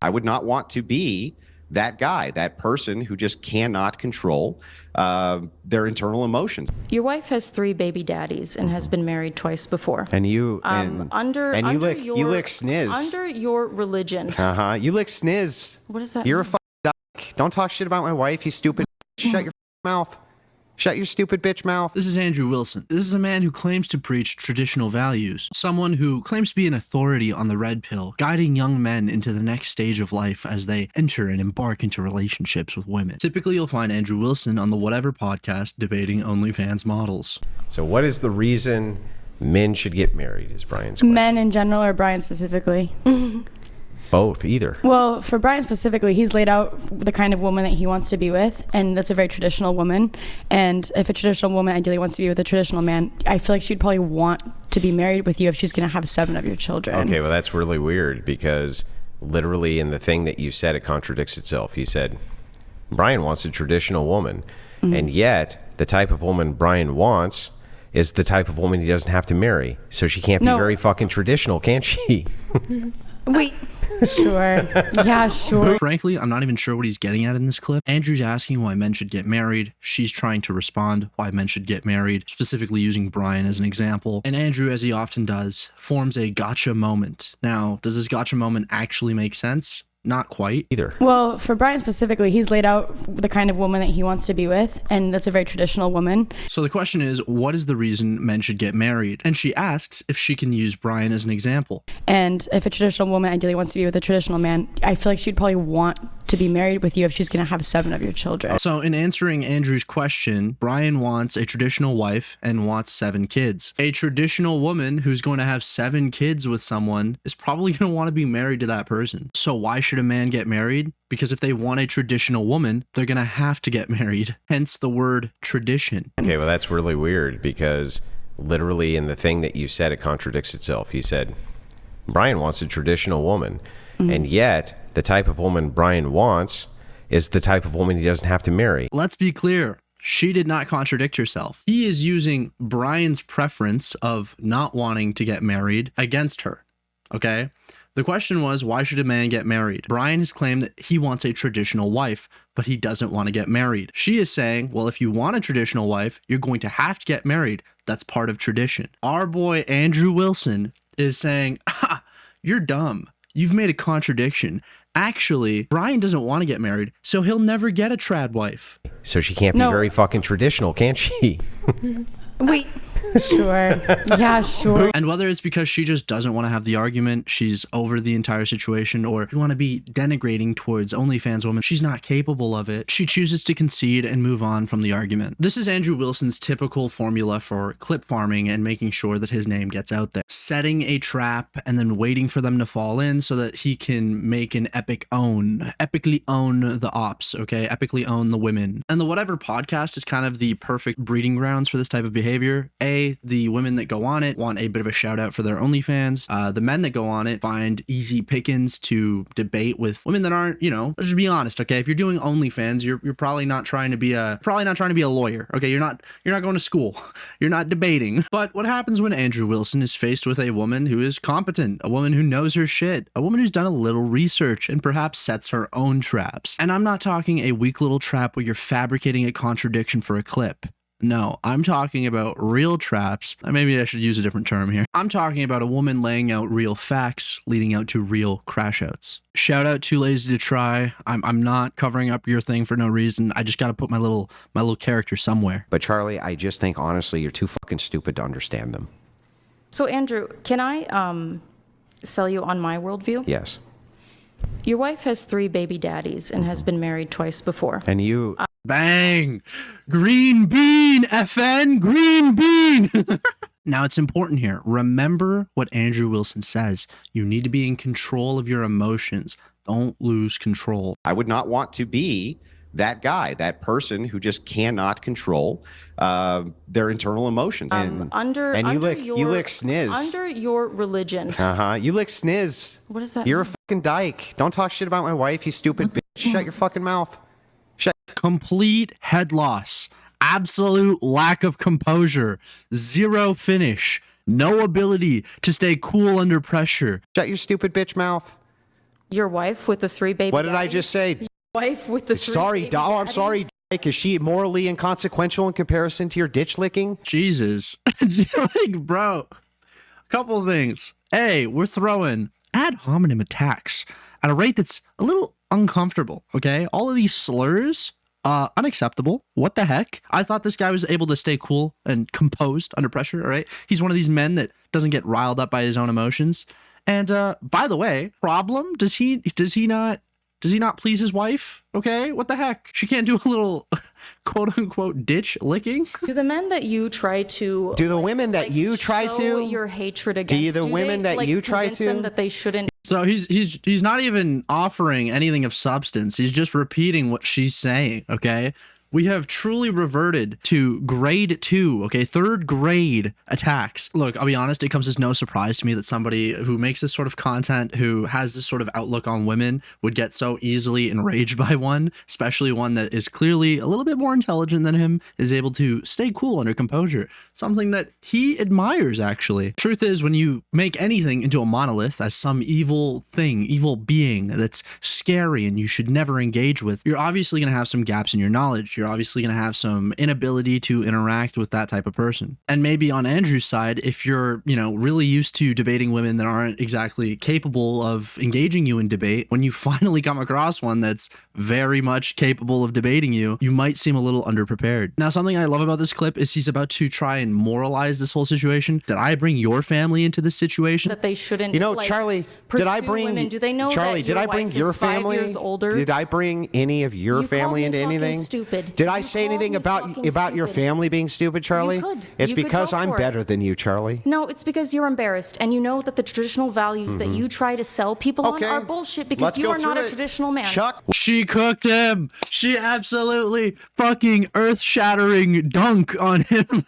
I would not want to be that guy, that person who just cannot control their internal emotions. Your wife has 3 baby daddies and has been married twice before. And you you lick sniz. Under your religion. You lick sniz. What does that You're mean? a dyke. Don't talk shit about my wife, you stupid. Shut your mouth. Shut your stupid bitch mouth. This is Andrew Wilson. This is a man who claims to preach traditional values. Someone who claims to be an authority on the red pill, guiding young men into the next stage of life as they enter and embark into relationships with women. Typically, you'll find Andrew Wilson on the Whatever podcast debating OnlyFans models. So what is the reason men should get married, is Brian's question. Men in general or Brian specifically? Both, either. Well, for Brian specifically, he's laid out the kind of woman that he wants to be with, and that's a very traditional woman. And if a traditional woman ideally wants to be with a traditional man, I feel like she'd probably want to be married with you if she's going to have 7 of your children. Okay, well, that's really weird because literally in the thing that you said, it contradicts itself. You said, Brian wants a traditional woman, and yet the type of woman Brian wants is the type of woman he doesn't have to marry. So she can't be very fucking traditional, can she? Wait. Sure. Yeah, sure. Frankly, I'm not even sure what he's getting at in this clip. Andrew's asking why men should get married. She's trying to respond why men should get married, specifically using Brian as an example. And Andrew, as he often does, forms a gotcha moment. Now, does this gotcha moment actually make sense? Not quite. Either. Well, for Brian specifically, he's laid out the kind of woman that he wants to be with, and that's a very traditional woman. So the question is, what is the reason men should get married? And she asks if she can use Brian as an example. And if a traditional woman ideally wants to be with a traditional man, I feel like she'd probably want to be married with you if she's going to have 7 of your children. So in answering Andrew's question, Brian wants a traditional wife and wants 7 kids. A traditional woman who's going to have 7 kids with someone is probably going to want to be married to that person. So why should a man get married? Because if they want a traditional woman, they're going to have to get married. Hence the word tradition. Okay, well, that's really weird because literally in the thing that you said, it contradicts itself. You said, Brian wants a traditional woman, and yet the type of woman Brian wants is the type of woman he doesn't have to marry. Let's be clear. She did not contradict herself. He is using Brian's preference of not wanting to get married against her. Okay? The question was, why should a man get married? Brian has claimed that he wants a traditional wife, but he doesn't want to get married. She is saying, well, if you want a traditional wife, you're going to have to get married. That's part of tradition. Our boy Andrew Wilson is saying, you're dumb. You've made a contradiction. Actually, Brian doesn't want to get married, so he'll never get a trad wife. So she can't be very fucking traditional, can she? Wait. Sure. Yeah, sure. And whether it's because she just doesn't want to have the argument, she's over the entire situation, or you want to be denigrating towards OnlyFans women, she's not capable of it. She chooses to concede and move on from the argument. This is Andrew Wilson's typical formula for clip farming and making sure that his name gets out there. Setting a trap and then waiting for them to fall in so that he can make an epically own the ops, okay? Epically own the women. And the Whatever podcast is kind of the perfect breeding grounds for this type of behavior. The women that go on it want a bit of a shout out for their OnlyFans. The men that go on it find easy pickings to debate with women that aren't, let's just be honest, okay? If you're doing OnlyFans, you're probably not trying to be a lawyer, okay? You're not going to school. You're not debating. But what happens when Andrew Wilson is faced with a woman who is competent, a woman who knows her shit, a woman who's done a little research and perhaps sets her own traps? And I'm not talking a weak little trap where you're fabricating a contradiction for a clip. No, I'm talking about real traps. Maybe I should use a different term here. I'm talking about a woman laying out real facts leading out to real crash outs. Shout out Too Lazy to Try. I'm not covering up your thing for no reason. I just got to put my little character somewhere. But Charlie, I just think honestly, you're too fucking stupid to understand them. So Andrew, can I sell you on my worldview? Yes. Your wife has 3 baby daddies and has been married twice before. And you... Bang! Green bean, FN! Green bean! Now, it's important here. Remember what Andrew Wilson says. You need to be in control of your emotions. Don't lose control. I would not want to be that guy, that person who just cannot control their internal emotions. You lick sniz. Under your religion. You lick sniz. What does that You're mean? a fucking dyke. Don't talk shit about my wife, you stupid bitch. Shut your fucking mouth. Complete head loss, absolute lack of composure, 0 finish, no ability to stay cool under pressure. Shut your stupid bitch mouth. Your wife with the 3 baby What did I daddies? just say? Wife with the 3 Sorry, baby I'm sorry, daddies? Dyke. Is she morally inconsequential in comparison to your ditch licking? Jesus. Like, bro, a couple of things. A, we're throwing ad hominem attacks at a rate that's a little uncomfortable, okay? All of these slurs, unacceptable. What the heck? I thought this guy was able to stay cool and composed under pressure, all right? He's one of these men that doesn't get riled up by his own emotions. And by the way, problem? Does he not please his wife? Okay, what the heck? She can't do a little quote unquote ditch licking? Do the men that you try to Do the women that you try show to? your hatred against? Do the women they, that like, you try convince to? them that they shouldn't? So he's not even offering anything of substance. He's just repeating what she's saying, okay? We have truly reverted to grade 2, okay, 3rd grade attacks. Look, I'll be honest, it comes as no surprise to me that somebody who makes this sort of content, who has this sort of outlook on women, would get so easily enraged by one, especially one that is clearly a little bit more intelligent than him, is able to stay cool under composure. Something that he admires, actually. Truth is, when you make anything into a monolith as some evil thing, evil being that's scary and you should never engage with, you're obviously going to have some gaps in your knowledge. You're obviously going to have some inability to interact with that type of person. And maybe on Andrew's side, if you're, really used to debating women that aren't exactly capable of engaging you in debate, when you finally come across one that's very much capable of debating you, you might seem a little underprepared. Now, something I love about this clip is he's about to try and moralize this whole situation. Did I bring your family into this situation? That they shouldn't. Charlie, did I pursue bring women? Do they know Charlie? that Did your I bring wife your is 5 family? years older? Did I bring any of your You family called me into fucking anything? stupid. Did I You say called anything me about fucking your stupid. family being stupid, Charlie? could. It's You could because go I'm for it. better than you, Charlie. No, it's because you're embarrassed and you know that the traditional values that you try to sell people Okay. on are bullshit because Let's you go are not through a it. traditional man. Chuck, She cooked him. She absolutely fucking earth-shattering dunk on him.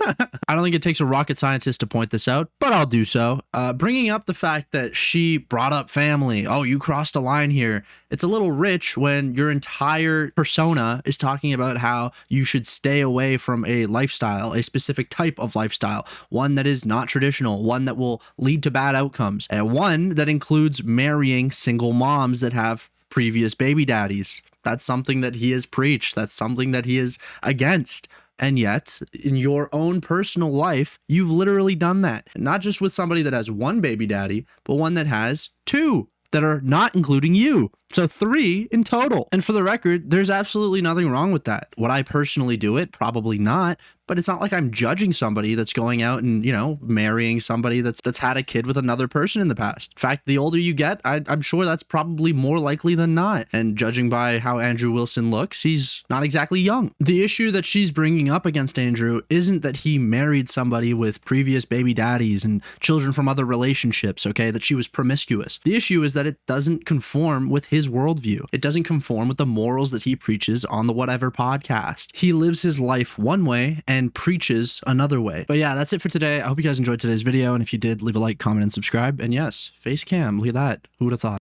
I don't think it takes a rocket scientist to point this out, but I'll do so. Bringing up the fact that she brought up family. Oh, you crossed a line here. It's a little rich when your entire persona is talking about how you should stay away from a lifestyle, a specific type of lifestyle, one that is not traditional, one that will lead to bad outcomes, and one that includes marrying single moms that have previous baby daddies. That's something that he has preached. That's something that he is against. And yet, in your own personal life, you've literally done that. Not just with somebody that has 1 baby daddy, but one that has 2 that are not including you. So 3 in total. And for the record, there's absolutely nothing wrong with that. Would I personally do it? Probably not. But it's not like I'm judging somebody that's going out and, marrying somebody that's had a kid with another person in the past. In fact, the older you get, I'm sure that's probably more likely than not. And judging by how Andrew Wilson looks, he's not exactly young. The issue that she's bringing up against Andrew isn't that he married somebody with previous baby daddies and children from other relationships, okay, that she was promiscuous. The issue is that it doesn't conform with his worldview. It doesn't conform with the morals that he preaches on the Whatever podcast. He lives his life one way and preaches another way. But yeah, that's it for today. I hope you guys enjoyed today's video. And if you did, leave a like, comment, and subscribe. And yes, face cam. Look at that. Who would have thought?